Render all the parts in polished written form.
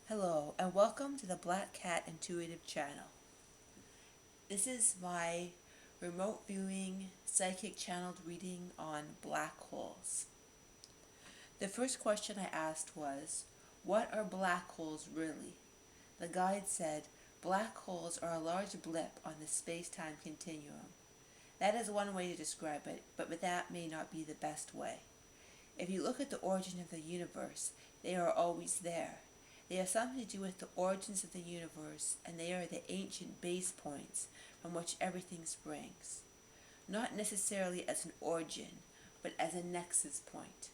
Hello, and welcome to the Black Cat Intuitive channel. This is my remote viewing psychic channeled reading on black holes. The first question I asked was, what are black holes really? The guide said, black holes are a large blip on the space-time continuum. That is one way to describe it, but that may not be the best way. If you look at the origin of the universe, they are always there. They have something to do with the origins of the universe, and they are the ancient base points from which everything springs. Not necessarily as an origin, but as a nexus point.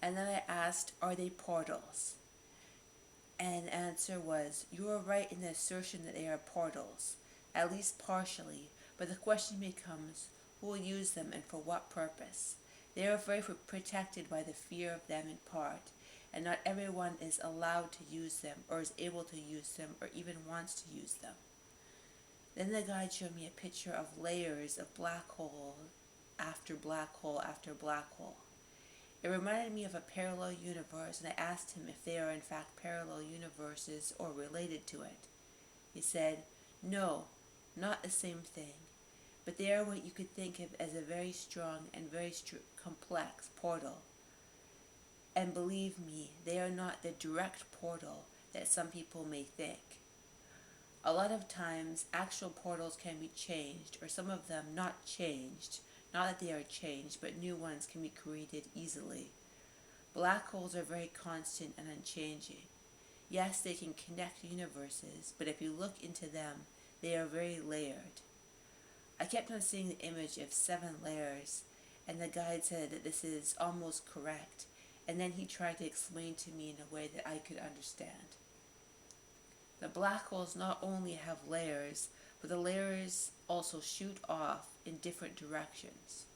And then I asked, are they portals? And the answer was, you are right in the assertion that they are portals, at least partially, but the question becomes, who will use them and for what purpose? They are very protected by the fear of them in part, and not everyone is allowed to use them, or is able to use them, or even wants to use them. Then the guide showed me a picture of layers of black hole after black hole after black hole. It reminded me of a parallel universe, and I asked him if they are in fact parallel universes or related to it. He said, no, not the same thing, but they are what you could think of as a very strong and very complex portal. And believe me, they are not the direct portal that some people may think. A lot of times, actual portals can be changed, or some of them not changed. Not that they are changed, but new ones can be created easily. Black holes are very constant and unchanging. Yes, they can connect universes, but if you look into them, they are very layered. I kept on seeing the image of 7 layers, and the guide said that this is almost correct, and then he tried to explain to me in a way that I could understand. The black holes not only have layers, but the layers also shoot off in different directions.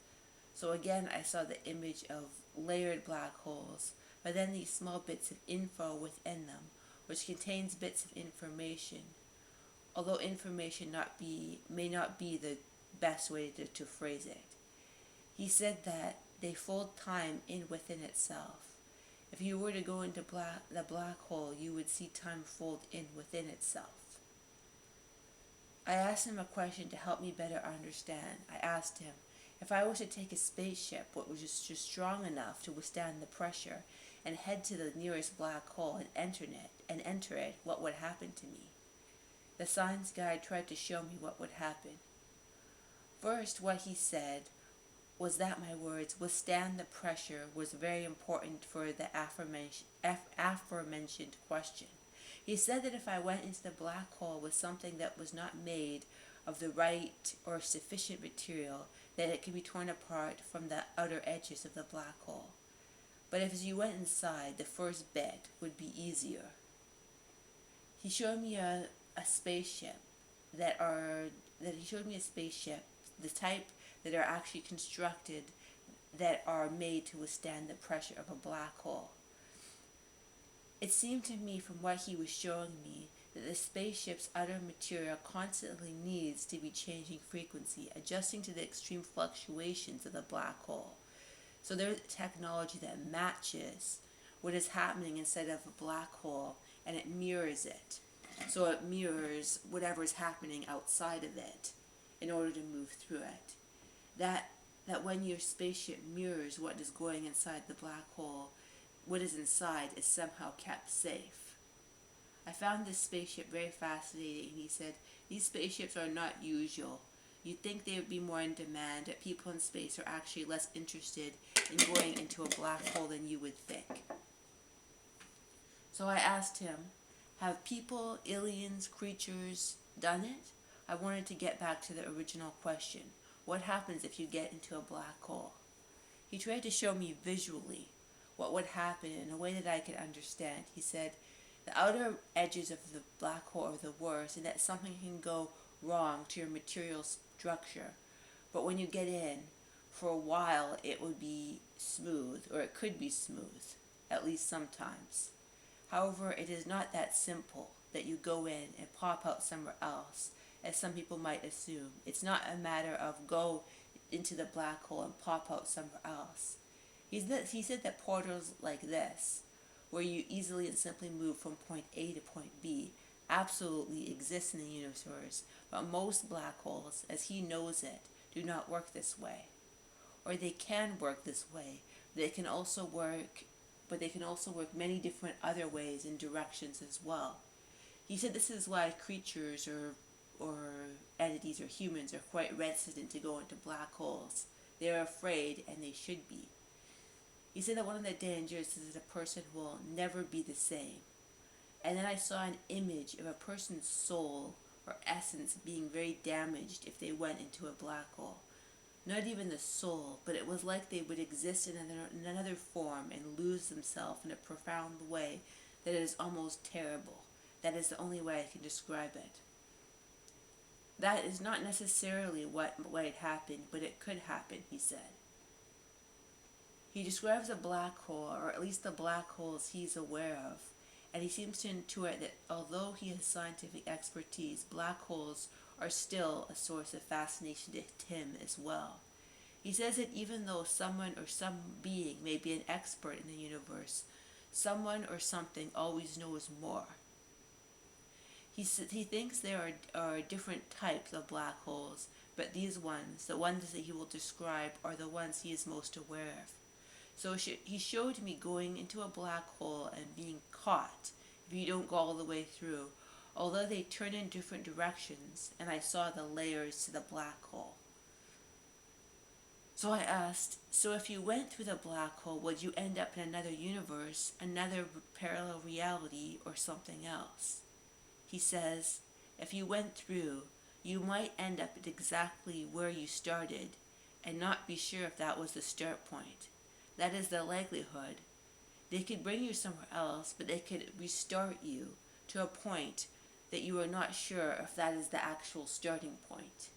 So again, I saw the image of layered black holes, but then these small bits of info within them, which contains bits of information, although information may not be the best way to phrase it. He said that they fold time in within itself. If you were to go into the black hole, you would see time fold in within itself. I asked him a question to help me better understand. I asked him, if I was to take a spaceship, what was just strong enough to withstand the pressure, and head to the nearest black hole and enter it, what would happen to me? The science guide tried to show me what would happen. First, what he said was that my words, withstand the pressure, was very important for the aforementioned question. He said that if I went into the black hole with something that was not made of the right or sufficient material, that it could be torn apart from the outer edges of the black hole. But if as you went inside, the first bit would be easier. He showed me a spaceship the type that are actually constructed, that are made to withstand the pressure of a black hole. It seemed to me from what he was showing me that the spaceship's outer material constantly needs to be changing frequency, adjusting to the extreme fluctuations of the black hole. So there's technology that matches what is happening inside of a black hole, and it mirrors it. So it mirrors whatever is happening outside of it in order to move through it. That when your spaceship mirrors what is going inside the black hole, what is inside is somehow kept safe. I found this spaceship very fascinating. He said, these spaceships are not usual. You'd think they would be more in demand, that people in space are actually less interested in going into a black hole than you would think. So I asked him, have people, aliens, creatures done it? I wanted to get back to the original question. What happens if you get into a black hole? He tried to show me visually what would happen in a way that I could understand. He said, the outer edges of the black hole are the worst, and that something can go wrong to your material structure. But when you get in, for a while it would be smooth, or it could be smooth, at least sometimes. However, it is not that simple that you go in and pop out somewhere else, as some people might assume. It's not a matter of go into the black hole and pop out somewhere else. He said that portals like this where you easily and simply move from point A to point B, absolutely exists in the universe, but most black holes, as he knows it, do not work this way. Or they can work this way. They can also work, but they can also work many different other ways and directions as well. He said this is why creatures or entities or humans are quite reticent to go into black holes. They are afraid, and they should be. He said that one of the dangers is that a person will never be the same. And then I saw an image of a person's soul or essence being very damaged if they went into a black hole. Not even the soul, but it was like they would exist in another form and lose themselves in a profound way that is almost terrible. That is the only way I can describe it. That is not necessarily what might happen, but it could happen, he said. He describes a black hole, or at least the black holes he's aware of, and he seems to intuit that although he has scientific expertise, black holes are still a source of fascination to him as well. He says that even though someone or some being may be an expert in the universe, someone or something always knows more. He thinks there are different types of black holes, but these ones, the ones that he will describe, are the ones he is most aware of. So he showed me going into a black hole and being caught if you don't go all the way through, although they turn in different directions, and I saw the layers to the black hole. So I asked, so if you went through the black hole, would you end up in another universe, another parallel reality, or something else? He says, if you went through, you might end up at exactly where you started and not be sure if that was the start point. That is the likelihood. They could bring you somewhere else, but they could restart you to a point that you are not sure if that is the actual starting point.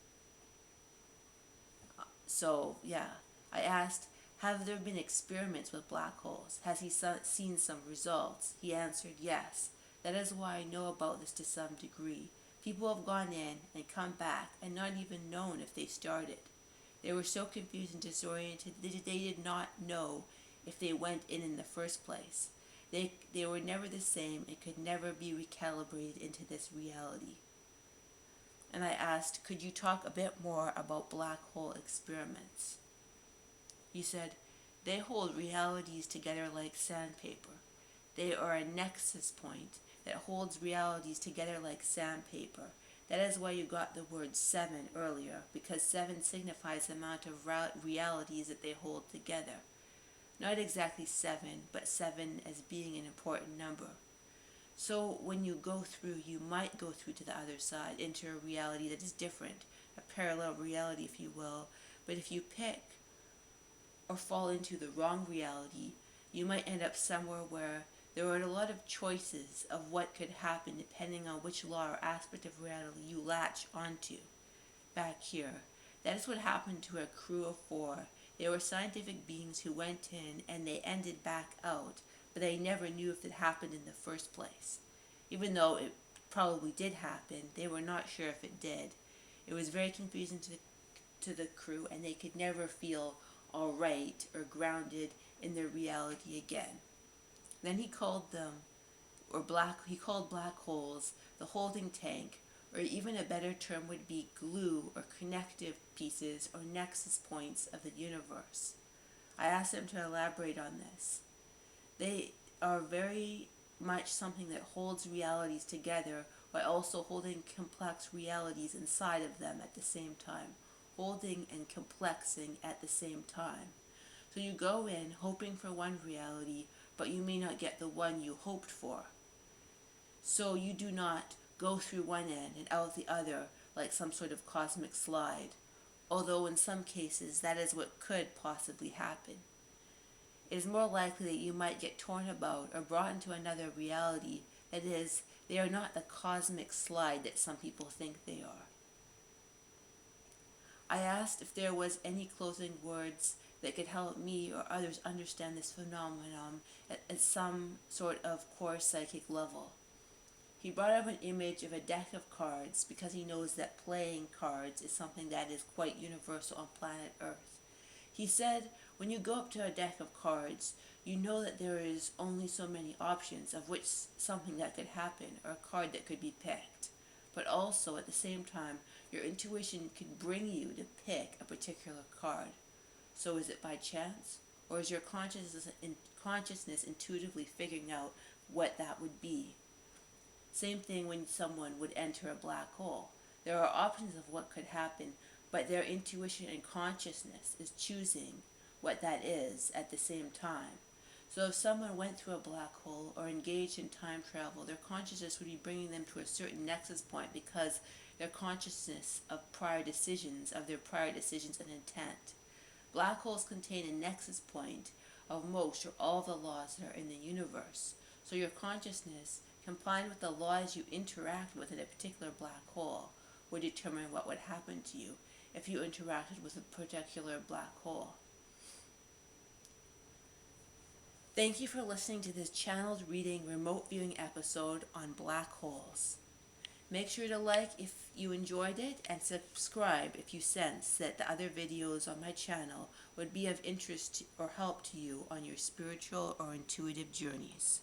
So, yeah, I asked, have there been experiments with black holes? Has he seen some results? He answered yes. That is why I know about this to some degree. People have gone in and come back and not even known if they started. They were so confused and disoriented that they did not know if they went in the first place. They were never the same and could never be recalibrated into this reality. And I asked, could you talk a bit more about black hole experiments? He said, they hold realities together like sandpaper. They are a nexus point that holds realities together like sandpaper. That is why you got the word 7 earlier, because 7 signifies the amount of realities that they hold together. Not exactly 7, but 7 as being an important number. So when you go through, you might go through to the other side, into a reality that is different, a parallel reality, if you will. But if you pick or fall into the wrong reality, you might end up somewhere where there are a lot of choices of what could happen depending on which law or aspect of reality you latch onto. Back here, that is what happened to a crew of 4. They were scientific beings who went in and they ended back out, but they never knew if it happened in the first place. Even though it probably did happen, they were not sure if it did. It was very confusing to the crew, and they could never feel alright or grounded in their reality again. Then he called black holes the holding tank, or even a better term would be glue or connective pieces or nexus points of the universe. I asked him to elaborate on this. They are very much something that holds realities together while also holding complex realities inside of them at the same time. Holding and complexing at the same time. So you go in hoping for one reality, but you may not get the one you hoped for. So you do not go through one end and out the other like some sort of cosmic slide, although in some cases that is what could possibly happen. It is more likely that you might get torn about or brought into another reality. That is, they are not the cosmic slide that some people think they are. I asked if there was any closing words that could help me or others understand this phenomenon at some sort of core psychic level. He brought up an image of a deck of cards because he knows that playing cards is something that is quite universal on planet Earth. He said When you go up to a deck of cards, you know that there is only so many options of which something that could happen or a card that could be picked. But also at the same time, your intuition could bring you to pick a particular card. So is it by chance? Or is your consciousness intuitively figuring out what that would be? Same thing when someone would enter a black hole. There are options of what could happen, but their intuition and consciousness is choosing what that is at the same time. So if someone went through a black hole or engaged in time travel, their consciousness would be bringing them to a certain nexus point because their consciousness of their prior decisions and intent. Black holes contain a nexus point of most or all the laws that are in the universe. So your consciousness, combined with the laws you interact with in a particular black hole, would determine what would happen to you if you interacted with a particular black hole. Thank you for listening to this channeled reading remote viewing episode on black holes. Make sure to like if you enjoyed it and subscribe if you sense that the other videos on my channel would be of interest or help to you on your spiritual or intuitive journeys.